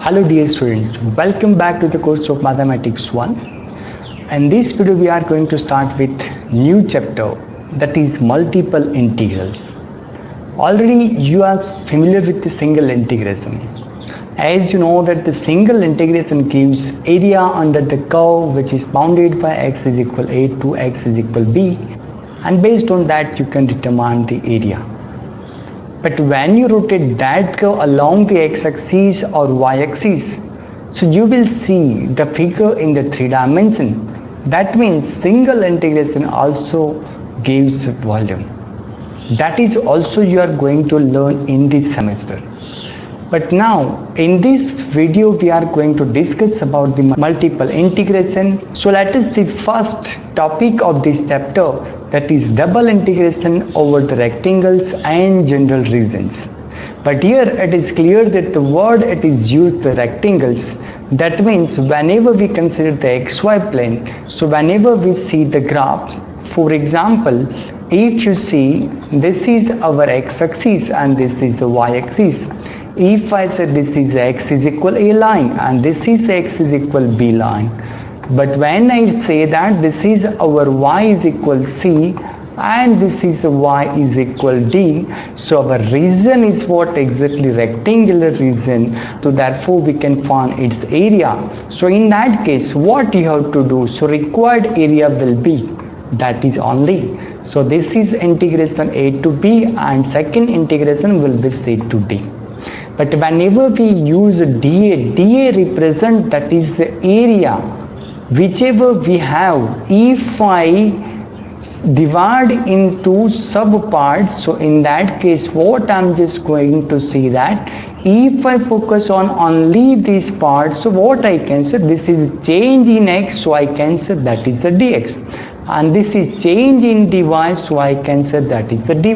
Hello dear students, welcome back to the course of Mathematics 1. In this video we are going to start with new chapter, that is multiple integral. Already you are familiar with the single integration. As you know that the single integration gives area under the curve which is bounded by x is equal a to x is equal b, and based on that you can determine the area. But when you rotate that curve along the x-axis or y-axis, so you will see the figure in the 3 dimension. That means single integration also gives volume. That is also you are going to learn in this semester. But now in this video we are going to discuss about the multiple integration. So let us see first topic of this chapter, that is double integration over the rectangles and general regions. But here it is clear that the word it is used the rectangles. That means whenever we consider the xy plane, so whenever we see the graph, for example, if you see this is our x-axis and this is the y-axis. If I say this is x is equal a line and this is x is equal b line, but when I say that this is our y is equal c and this is the y is equal d, so our region is what? Exactly rectangular region. So therefore we can find its area. So in that case what you have to do, so required area will be, that is only, so this is integration a to b and second integration will be c to d. But whenever we use dA represent, that is the area whichever we have. If I divide into sub parts, so in that case what I'm just going to see that if I focus on only these parts, so what I can say, this is change in x, so I can say that is the dx, and this is change in dy, so I can say that is the dy.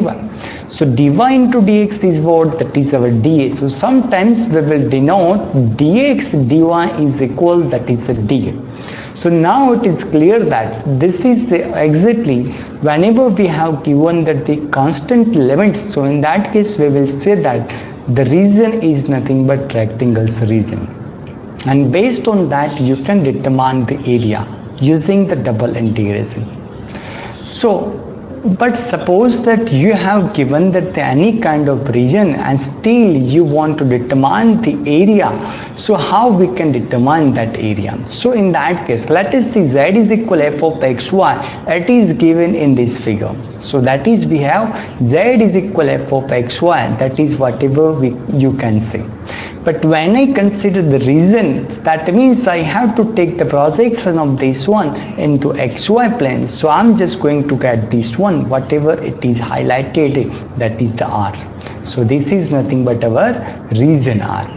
So dy into dx is what? That is our dA. So sometimes we will denote dx dy is equal, that is the dA. So now it is clear that this is the exactly whenever we have given that the constant limits, so in that case we will say that the region is nothing but rectangle's region, and based on that you can determine the area using the double integration. So but suppose that you have given that any kind of region and still you want to determine the area, so how we can determine that area? So in that case let us see z is equal f of xy, it is given in this figure. So that is we have z is equal f of xy, that is whatever you can say. But when I consider the region, that means I have to take the projection of this one into xy plane. So I'm just going to get this one, whatever it is highlighted, that is the R. So this is nothing but our region R.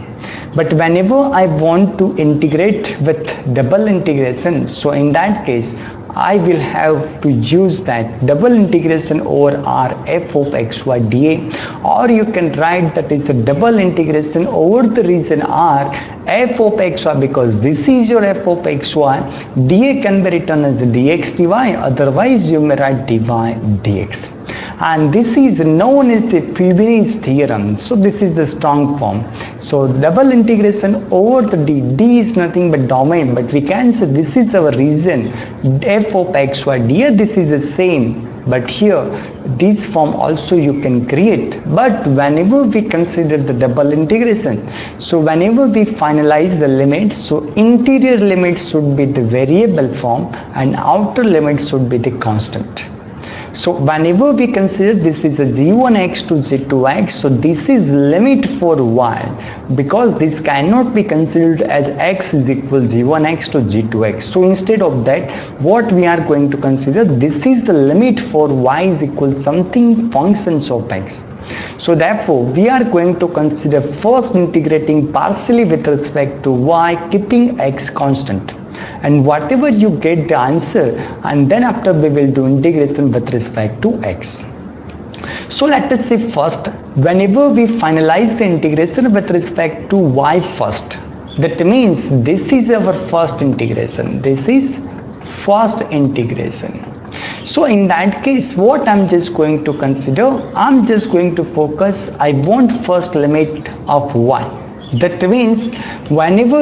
But whenever I want to integrate with double integration, so in that case I will have to use that double integration over R f of xy dA, or you can write that is the double integration over the region R f of xy, because this is your f of xy, dA can be written as dx dy, otherwise you may write dy dx. And this is known as the Fibonacci theorem. So this is the strong form. So double integration over the d is nothing but domain, but we can say this is our region f of xy dA, this is the same. But here this form also you can create. But whenever we consider the double integration, so whenever we finalize the limits, so interior limits should be the variable form and outer limits should be the constant. So whenever we consider this is the g1x to g2x, so this is limit for y, because this cannot be considered as x is equal g1x to g2x. So instead of that what we are going to consider, this is the limit for y is equal something functions of x. So therefore we are going to consider first integrating partially with respect to y, keeping x constant, and whatever you get the answer, and then after we will do integration with respect to x. So let us see first, whenever we finalize the integration with respect to y first, that means this is our first integration, this is first integration. So in that case what I'm just going to consider, I'm just going to focus, I want first limit of y. That means whenever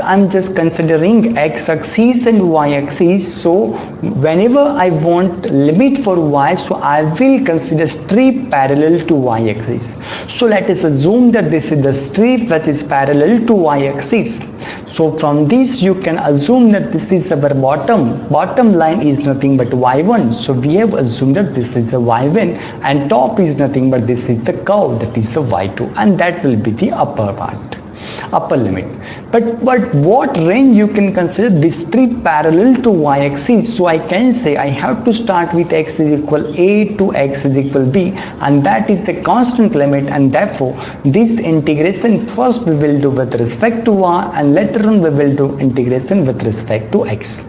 I'm just considering x axis and y axis, so whenever I want limit for y, so I will consider strip parallel to y axis. So let us assume that this is the strip which is parallel to y axis. So from this you can assume that this is our bottom line is nothing but y1. So we have assumed that this is the y1 and top is nothing but this is the curve, that is the y2, and that will be the upper limit. But what range you can consider this strip parallel to y axis? So I can say I have to start with x is equal a to x is equal b, and that is the constant limit, and therefore this integration first we will do with respect to y and later on we will do integration with respect to x.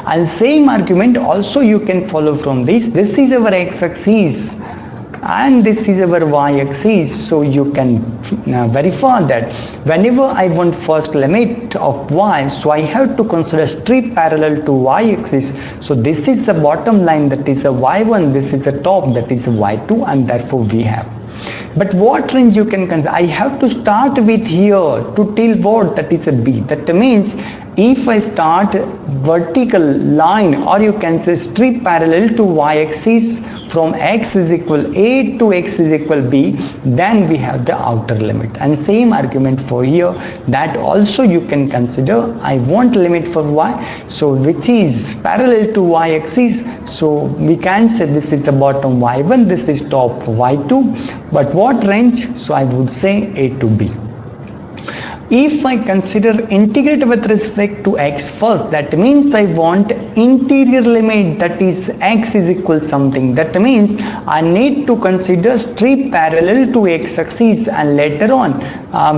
And same argument also you can follow from this. This is our x axis and this is our y-axis. So you can verify that whenever I want first limit of y, so I have to consider strip parallel to y-axis. So this is the bottom line, that is the y1, this is the top, that is the y2, and therefore we have. But what range you can consider? I have to start with here to till what, that is a b. That means if I start vertical line, or you can say strip parallel to y-axis from x is equal a to x is equal b, then we have the outer limit. And same argument for here, that also you can consider I want limit for y, so which is parallel to y-axis. So we can say this is the bottom y1, this is top y2, but what range? So I would say a to b. If I consider integrate with respect to x first, that means I want interior limit, that is x is equal something. That means I need to consider strip parallel to x axis, and later on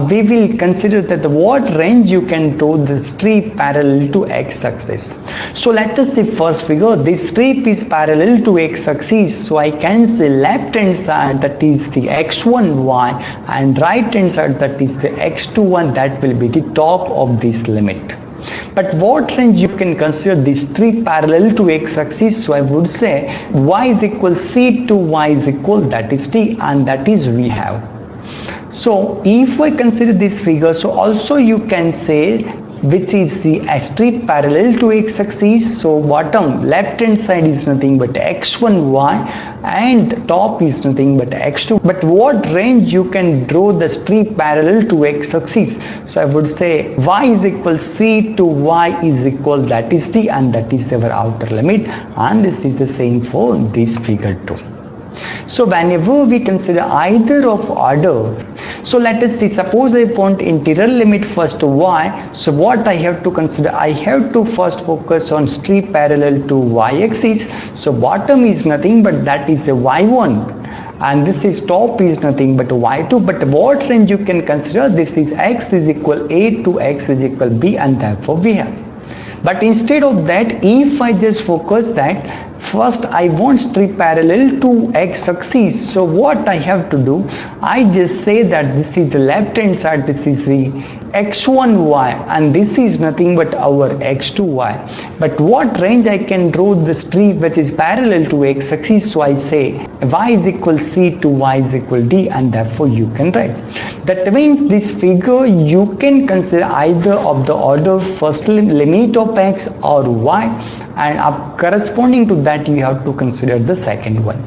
we will consider that what range you can draw the strip parallel to x axis. So let us see first figure. This strip is parallel to x axis, so I can say left hand side, that is the x1y, and right hand side, that is the x2y. That will be the top of this limit. But what range you can consider this strip parallel to x axis? So I would say y is equal c to y is equal, that is t, and that is we have. So if I consider this figure, so also you can say which is the strip parallel to x axis. So bottom left hand side is nothing but x1y and top is nothing but x2. But what range you can draw the strip parallel to x axis? So I would say y is equal c to y is equal, that is t, and that is our outer limit, and this is the same for this figure too. So whenever we consider either of order, so let us see, suppose I want interior limit first to y, so what I have to consider? I have to first focus on strip parallel to y axis. So bottom is nothing but that is the y1, and this is top is nothing but y2. But what range you can consider? This is x is equal a to x is equal b, and therefore we have. But instead of that, if I just focus that first I want strip parallel to x axis, so what I have to do? I just say that this is the left hand side, this is the x1y, and this is nothing but our x2y. But what range I can draw the strip which is parallel to x axis? So I say y is equal c to y is equal d, and therefore you can write. That means this figure you can consider either of the order first limit of x or y, and corresponding to that you have to consider the second one.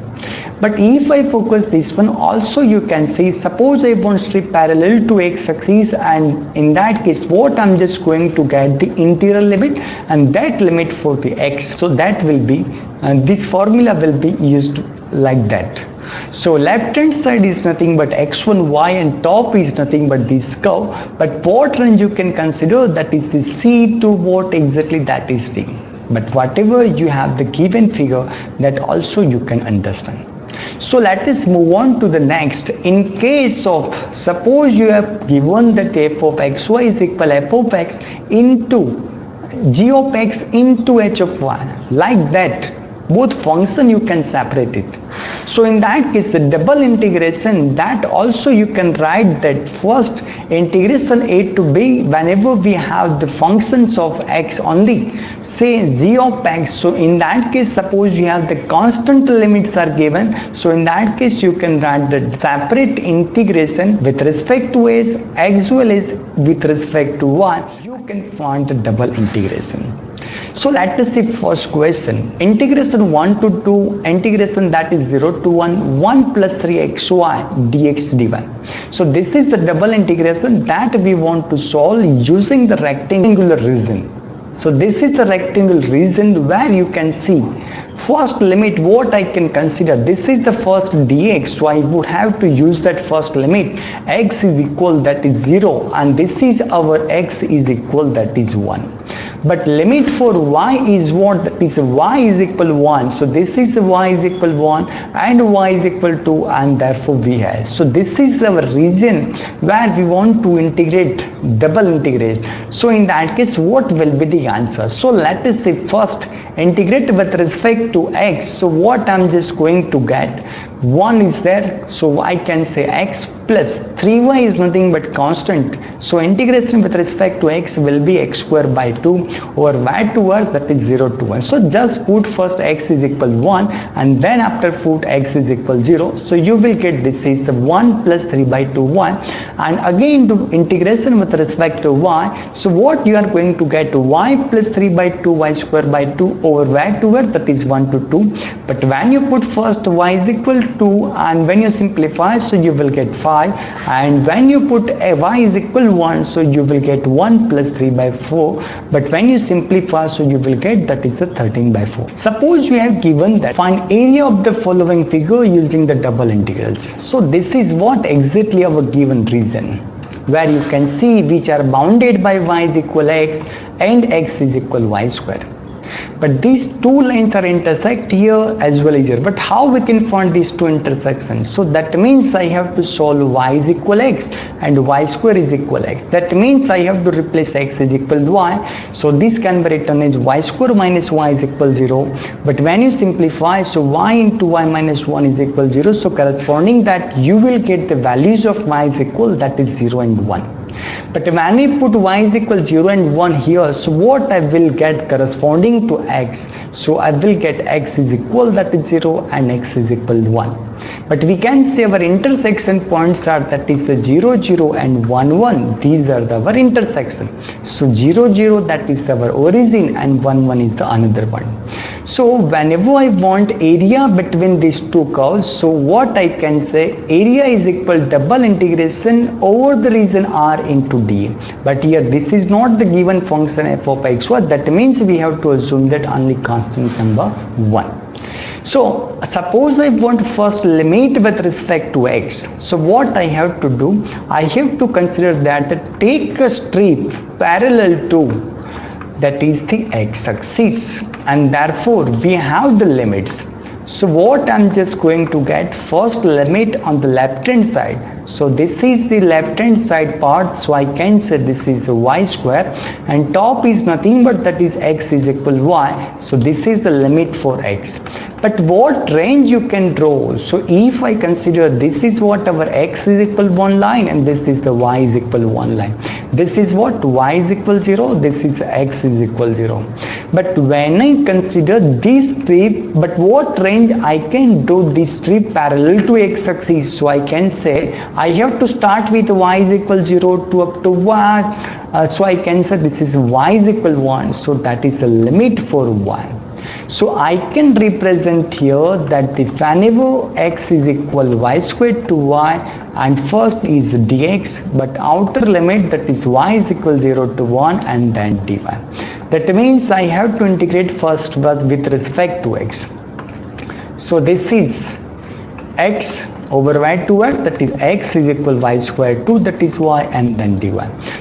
But if I focus this one also, you can say suppose I want strip parallel to x axis, and in that case what I'm just going to get the interior limit, and that limit for the x, so that will be this formula will be used like that. So left hand side is nothing but x1y and top is nothing but this curve. But what range you can consider? That is the c to what exactly? That is d. But whatever you have the given figure, that also you can understand. So let us move on to the next. In case of, suppose you have given that f of xy is equal f of x into g of x into h of y, like that both function you can separate it. So in that case, the double integration, that also you can write that first integration a to b whenever we have the functions of x only, say g of x. So in that case, suppose you have the constant limits are given, so in that case you can write the separate integration with respect to s as well as with respect to y. You can find the double integration. So let us see first question. Integration 1 to 2, integration that is 0 to 1, 1 plus 3xy dx dy. So this is the double integration that we want to solve using the rectangular region. So this is the rectangle region where you can see first limit what I can consider. This is the first dx, so I would have to use that first limit. X is equal, that is 0, and this is our x is equal, that is 1. But limit for y is what? That is y is equal 1. So this is y is equal 1 and y is equal 2, and therefore we have. So this is our region where we want to integrate, double integrate. So in that case, what will be the answer? So let us say first integrate with respect to x. So what I'm just going to get, 1 is there, so I can say x plus 3y is nothing but constant. So integration with respect to x will be x square by 2 over y to y, that is 0 to 1. So just put first x is equal 1 and then after put x is equal 0. So you will get this is the 1 plus 3 by 2 1, and again do integration with respect to y. So what you are going to get, y plus 3 by 2 y square by 2 over y to y, that is 1 to 2. But when you put first y is equal 2 and when you simplify, so you will get 5, and when you put y is equal 1, so you will get 1 plus 3 by 4. But when you simplify, so you will get that is a 13 by 4. Suppose we have given that find area of the following figure using the double integrals. So this is what exactly our given region, where you can see which are bounded by y is equal x and x is equal y square. But these two lines are intersect here as well as here. But how we can find these two intersections? So that means I have to solve y is equal x and y square is equal x. That means I have to replace x is equal to y. So this can be written as y square minus y is equal 0. But when you simplify, so y into y minus 1 is equal 0. So corresponding that you will get the values of y is equal, that is 0 and 1. But when we put y is equal 0 and 1 here, so what I will get corresponding to x? So I will get x is equal, that is 0, and x is equal to 1. But we can say our intersection points are, that is the 0 0 and 1 1. These are our intersection. So 0 0, that is our origin, and 1 1 is the another one. So whenever I want area between these two curves, so what I can say, area is equal double integration over the region r into d. But here this is not the given function f of x. What that means, we have to assume that only constant number 1. So suppose I want first limit with respect to x. So what I have to do, I have to consider that take a strip parallel to, that is the x-axis, and therefore we have the limits. So what I'm just going to get, first limit on the left hand side. So this is the left hand side part, so I can say this is y square, and top is nothing but that is x is equal y. So this is the limit for x. But what range you can draw? So if I consider this is what our x is equal 1 line and this is the y is equal 1 line. This is what y is equal 0, this is x is equal 0. But when I consider this strip, but what range I can draw this strip parallel to x-axis? So I can say I have to start with y is equal 0 to up to y. So I can say this is y is equal 1. So that is the limit for y. So I can represent here that the whenever x is equal y squared to y, and first is dx, but outer limit, that is y is equal 0 to 1 and then dy. That means I have to integrate first with respect to x. So this is x over y to y, that is x is equal y square 2, that is y, and then dy.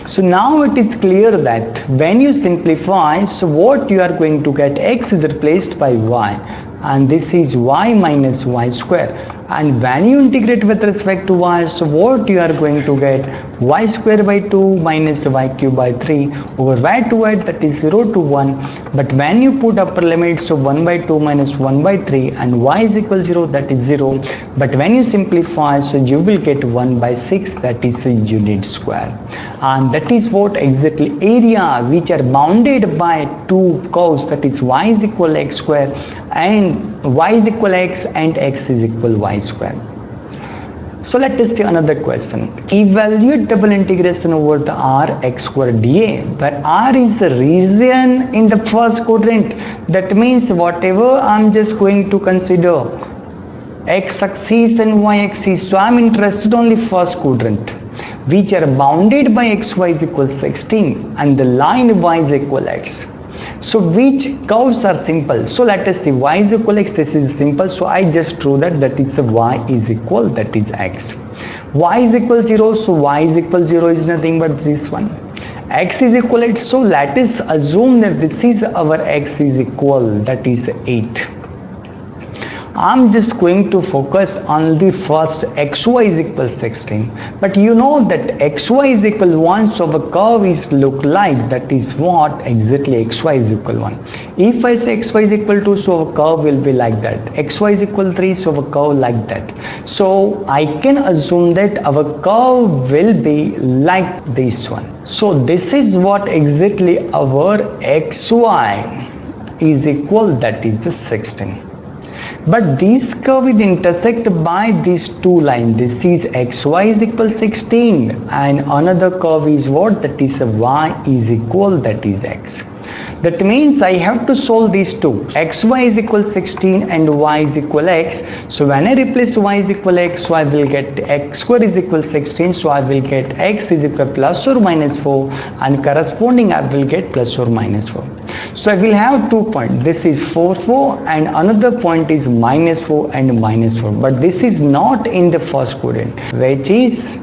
So now it is clear that when you simplify, so what you are going to get, x is replaced by y, and this is y minus y square. And when you integrate with respect to y, so what you are going to get, y square by 2 minus y cube by 3 over y to y, that is 0 to 1. But when you put upper limit, so 1 by 2 minus 1 by 3 and y is equal 0, that is 0. But when you simplify, so you will get 1 by 6, that is a unit square. And that is what exactly area which are bounded by two curves, that is y is equal x square and y is equal x and x is equal y square. So let us see another question. Evaluate double integration over the r x square dA, where r is the region in the first quadrant. That means whatever I'm just going to consider x axis and y axis, so I'm interested only first quadrant, which are bounded by xy is equal 16 and the line y is equal x. So which curves are simple? So let us see, y is equal x, this is simple, so I just drew that, that is the y is equal, that is x. Y is equal 0, so y is equal 0 is nothing but this one. X is equal 8, so let us assume that this is our x is equal, that is 8. I'm just going to focus on the first xy is equal 16, but you know that xy is equal 1, so our curve is look like, that is what exactly xy is equal 1. If I say xy is equal 2, so our curve will be like that. Xy is equal 3, so our curve like that. So I can assume that our curve will be like this one. So this is what exactly our xy is equal, that is the 16. But this curve is intersected by these two lines. This is xy is equal 16 and another curve is what, that is y is equal, that is x. That means I have to solve these two. Xy is equal 16 and y is equal x. So when I replace y is equal x, so I will get x square is equal 16. So I will get x is equal plus or minus 4 and corresponding I will get plus or minus 4. So I will have 2 points. This is 4, 4 and another point is minus 4 and minus 4. But this is not in the first quadrant, which is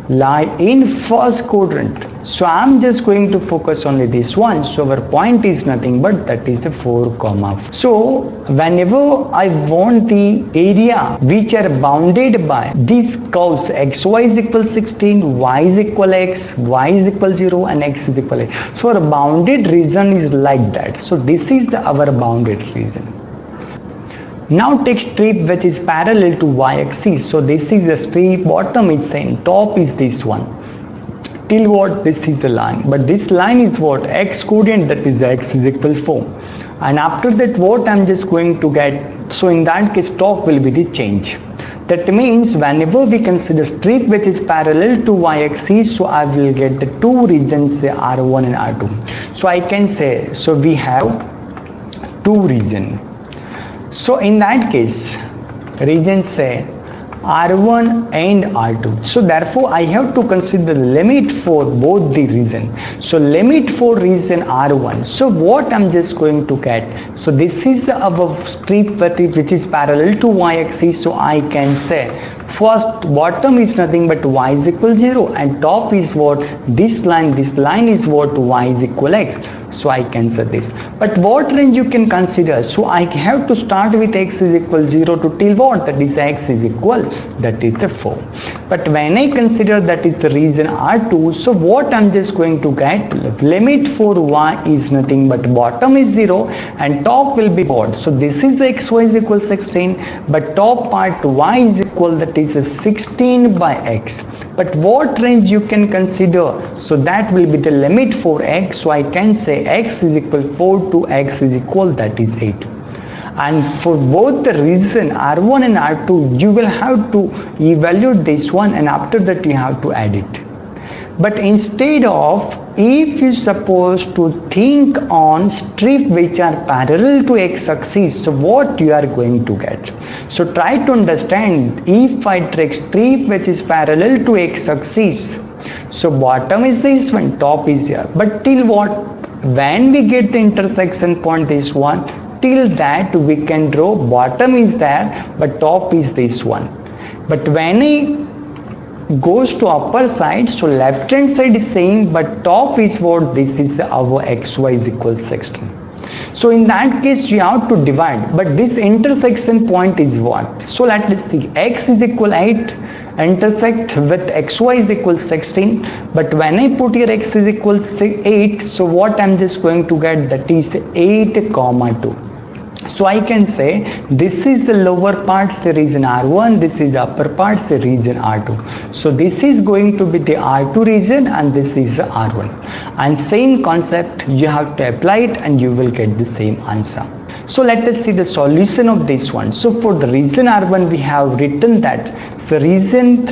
lie in first quadrant. So I'm just going to focus only this one. So our point is nothing but that is the 4, 4. So whenever I want the area which are bounded by these curves, xy is equal 16, y is equal x, y is equal 0 and x is equal 8. So our bounded region is like that. So this is the our bounded region. Now take strip which is parallel to y-axis. So this is the strip, bottom is same, top is this one. Till what, this is the line, but this line is what, x coordinate, that is x is equal 4. And after that what I'm just going to get, so in that case top will be the change. That means whenever we consider strip which is parallel to y-axis, so I will get the two regions, say R1 and R2. So I can say, so we have two regions. So in that case, regions say R1 and R2. So therefore I have to consider the limit for both the region. So limit for region R1. So what I'm just going to get, so this is the above strip which is parallel to y-axis. So I can say first bottom is nothing but y is equal 0 and top is what, this line is what, y is equal x. So I can say this. But what range you can consider? So I have to start with x is equal 0 to till what, that is x is equal, that is the 4. But when I consider that is the region R2, so what I'm just going to get, limit for y is nothing but bottom is 0 and top will be what. So this is the xy is equal 16, but top part y is equal, that is the 16 by x. But what range you can consider? So that will be the limit for x. So I can say x is equal 4 to x is equal, that is 8. And for both the region R1 and R2, you will have to evaluate this one and after that you have to add it. But instead of, if you suppose to think on strip which are parallel to x-axis, so what you are going to get? So try to understand, if I take strip which is parallel to x-axis, so bottom is this one, top is here, but till what, when we get the intersection point this one, till that we can draw bottom is there but top is this one. But when I goes to upper side, so left hand side is same but top is what, this is the our xy is equal 16. So in that case you have to divide, but this intersection point is what? So let us see, x is equal 8 intersect with xy is equal 16, but when I put here x is equal 8, so what I'm just going to get, that is 8 comma 2. So I can say this is the lower part, the region R1, this is the upper part, the region R2. So this is going to be the R2 region and this is the R1. And same concept you have to apply it and you will get the same answer. So let us see the solution of this one. So for the region R1 we have written that the region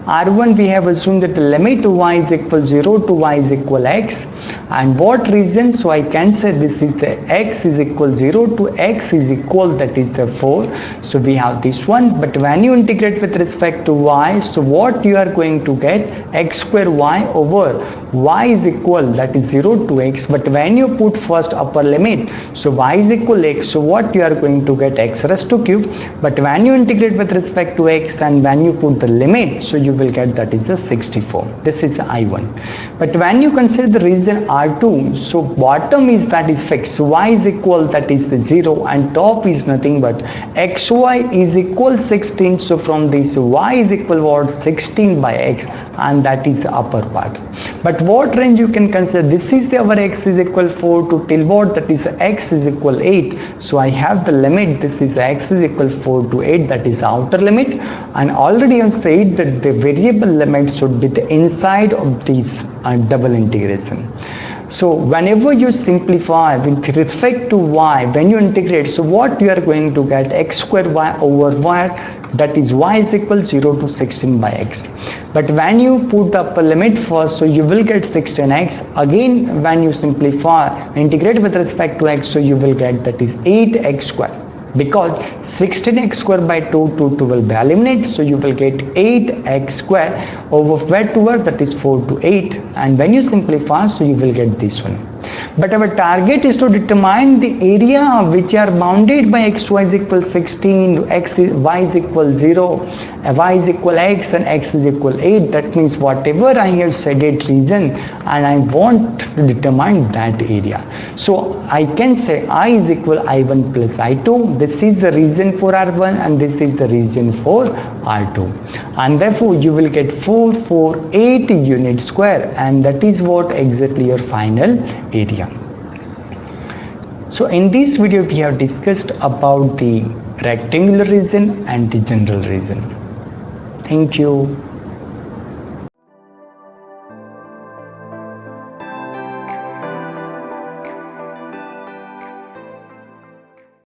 R1 we have assumed that the limit y is equal 0 to y is equal x, and what region? So I can say this is the x is equal 0 to x is equal, that is the 4. So we have this one, but when you integrate with respect to y, so what you are going to get, x square y over y is equal, that is 0 to x, but when you put first upper limit, so y is equal x, so what you are going to get, x raised to cube, but when you integrate with respect to x and when you put the limit, so you will get, that is the 64. This is the I1. But when you consider the region R2, so bottom is that is fixed, y is equal, that is the 0, and top is nothing but xy is equal 16. So from this y is equal what, 16 by x, and that is the upper part. But what range you can consider, this is the our x is equal 4 to till what, that is x is equal 8. So I have the limit, this is x is equal 4 to 8, that is the outer limit, and already I have said that the variable limit should be the inside of this double integration. So whenever you simplify with respect to y, when you integrate, so what you are going to get, x square y over y, that is y is equal 0 to 16 by x. But when you put the upper limit first, so you will get 16x. Again when you simplify, integrate with respect to x, so you will get, that is 8x square, because 16x square by 2 to 2 will be eliminated, so you will get 8x square over where to where, that is 4 to 8, and when you simplify, so you will get this one. But our target is to determine the area which are bounded by xy is equal 16, y is equal 0, y is equal x, and x is equal 8. That means whatever I have shaded region, and I want to determine that area. So I can say I is equal I1 plus I2. This is the region for R1 and this is the region for R2, and therefore you will get 448 unit square, and that is what exactly your final area. So in this video we have discussed about the rectangular region and the general region. Thank you.